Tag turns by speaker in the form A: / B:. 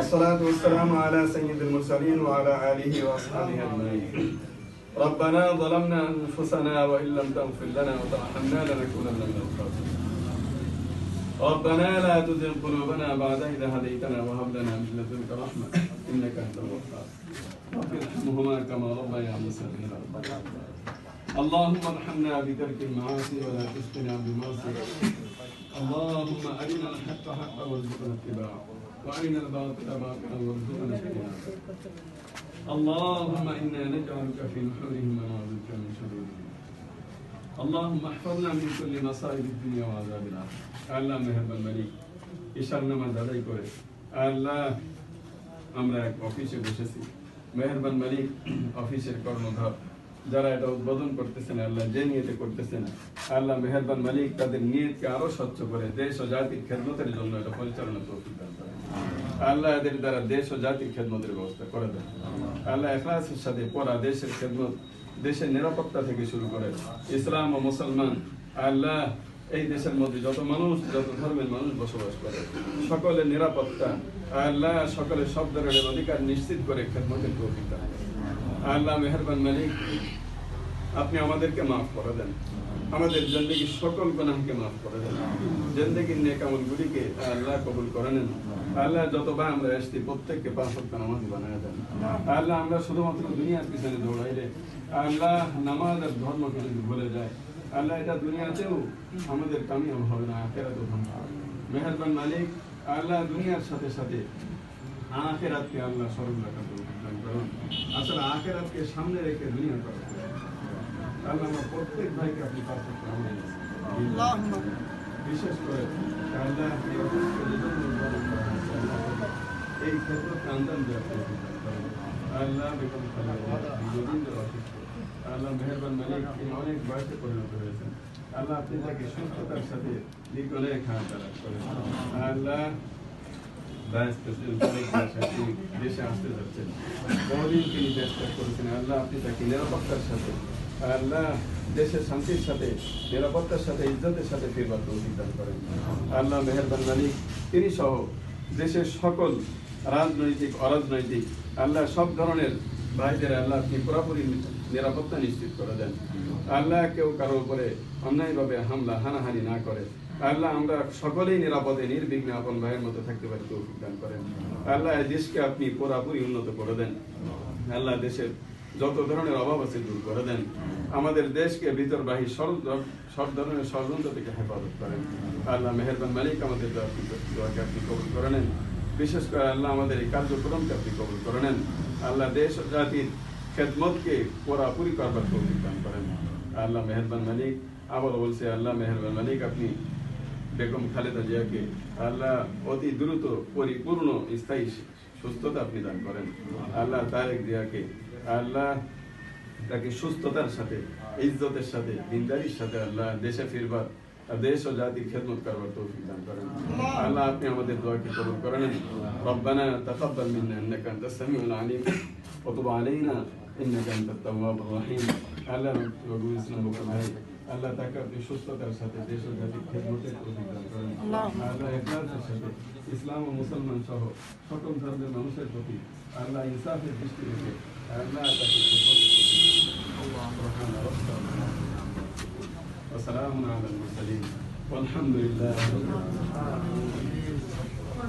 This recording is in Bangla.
A: والصلاة والسلام على سيد المرسلين وعلى آله وأصحابه أجمعين. ربنا ظلمنا أنفسنا وإن لم تغفر لنا وترحمنا لنكونن من الخاسرين. ربنا لا تزغ قلوبنا بعد إذ هديتنا وهب لنا من لدنك رحمة إنك أنت الوهاب. رب ارحمهما كما ربياني صغيرا. اللهم ارحمنا بترك المعاصي ولا تشقنا بمعصيتك. اللهم أرنا الحق حقا وارزقنا اتباعه وأرنا الباطل باطلا وارزقنا اجتنابه. اللهم إنا نجعلك في نحورهم ونعوذ بك من شرورهم. اللهم احفظنا من كل مصائب الدنيا وعذاب الآخرة. আল্লাহ মেহেরবান মালিক, ঈশার নামাজ আদায় করে আল্লাহ আমরা এক অফিসে বসেছি। মেহেরবান মালিক, অফিসের কর্মধর যারা এটা উদ্বোধন করতেছেন আল্লাহ, যে নিয়তে করতেছেন আল্লাহ মেহেরবান মালিক, তাদের নিয়তকে আরো স্বচ্ছ করে দেশ ও জাতির খেদমতের জন্য এটা পরিচালনা তৌফিক দান করেন। আল্লাহ এদের দ্বারা দেশ ও জাতির খেদমতের ব্যবস্থা করে দেন। আল্লাহ ইখলাসের সাথে পড়া দেশের খেদমত, দেশের নিরাপত্তা থেকে শুরু করে ইসলাম ও মুসলমান, আল্লাহ এই দেশের মধ্যে যত মানুষ, যত ধর্মের মানুষ বসবাস করে সকলের নিরাপত্তা আল্লাহ, সকলের সব ধরনের অধিকার নিশ্চিত করে খেদমতের তৌফিক দান করেন। আল্লাহ মেহেরবান মালিক, আপনি আমাদেরকে মাফ করে দেন, আমাদের জিন্দেগির সকল গুনাহকে মাফ করে দেন, জিন্দেগির নেক আমলগুলিকে আল্লাহ কবুল করে নেন। আল্লাহ যতবার আমরা এসেছি প্রত্যেককে 5 ওয়াক্ত নামাজ বানায় দেন। আল্লাহ আমরা শুধুমাত্র দুনিয়ার পিছনে দৌড়াইলে আল্লাহ নামাজ আর ধর্মকে যদি ভুলে যায় আল্লাহ এটা দুনিয়াতেও আমাদের কামিয়াব হবে না, আখিরাতেও ধ্বংস হবে। মেহেরবান মালিক, আল্লাহ দুনিয়ার সাথে সাথে আখিরাতকে আল্লাহ স্মরণ রাখার তৌফিক দান করুন। আসলে আখিরাতকে সামনে রেখে দুনিয়া করা আল্লাহ আমার প্রত্যেক ভাইকে আপনি পাঁচ ওয়াক্ত নামাজ আল্লাহ, বিশেষ করে আল্লাহ এই ক্ষেত্রে আন্দান দেওয়ার তৌফিক দান করুন। আল্লাহ বেগম খালেদা অসুস্থ, আল্লাহ মেহেরবান মালিক অনেক বয়সে পরিণত হয়েছেন, আল্লাহ আপনি তাকে সুস্থতার সাথে দীর্ঘলে খাওয়া দাওয়া করেন। আল্লাহ দেশে আসতে যাচ্ছেন, বহুদিন তিনি দেশ ত্যাগ করেছেন, আল্লাহ আপনি তাকে নিরাপত্তার সাথে আল্লাহ দেশের শান্তির সাথে নিরাপত্তার সাথে ইজ্জতের সাথে ফিরবার তৌফিক দান করেন। আল্লাহ মেহেরবান মালিক, তিনি সহ দেশের সকল রাজনৈতিক অরাজনৈতিক আল্লাহ সব ধরনের ভাইদের আল্লাহ আপনি পুরোপুরি নিরাপত্তা নিশ্চিত করে দেন। আল্লাহ কেউ কারো উপরে অন্যায়ভাবে হামলা হানাহানি না করে আল্লাহ আমরা সকলেই নিরাপদে নির্বিঘ্নে আপন ভাইয়ের মতো থাকতে পারি তৌফিক দান করেন। আল্লাহ দেশকে আপনি পুরোপুরি উন্নত করে দেন। আল্লাহ দেশের যত ধরনের অভাব আছে দূর করে দেন। আমাদের দেশকে ভিতর বাহির সব ধরনের ষড়যন্ত্র থেকে হেফাজত করেন। আল্লাহ মেহেরবান মালিক, আমাদের দোয়াকে আপনি কবুল করে নেন। বিশেষ করে আল্লাহ আমাদের এই কার্যক্রমকে আপনি কবুল করে নেন। আল্লাহ দেশ ও জাতির খেদমতকে পুরোপুরি করবার তৌফিক দান করেন। আল্লাহ মেহেরবান মালিক, আবার বলছে আল্লাহ মেহেরবান মালিক, আপনি বেগম খালেদা জিয়াকে আল্লাহ অতি দ্রুত পরিপূর্ণ স্থায়ী সুস্থতা আপনি দান করেন। আল্লাহ তারেক জিয়াকে আল্লাহ তাকে সুস্থতার সাথে ইজ্জতের সাথে দিনদারির সাথে আল্লাহ দেশে ফিরবার, দেশ ও জাতির খেদমত করবার তৌফিক দান করেন। আল্লাহ আপনি আমাদের দোয়াকে কবুল করে নেন। রব্বানা তাকাব্বাল মিন্না ইন্নাকা আনতাস সামিউল আলিম ওয়া তুব আলাইনা ইন্নাকা আনতাত তাওয়াবুর রহিম। আল্লাহ নবী ইসলাম ভাই আল্লাহ তাকে আপনি সুস্থতার সাথে দেশ ও জাতির খেদমতের তৌফিক দান করেন। আল্লাহ ইখলাসের সাথে ইসলাম ও মুসলমান সহ সকল ধর্মের মানুষের প্রতি আল্লাহ ইনসাফের দৃষ্টি রেখে আল্লাহ তাকে وسلام على المرسلين والحمد لله رب العالمين.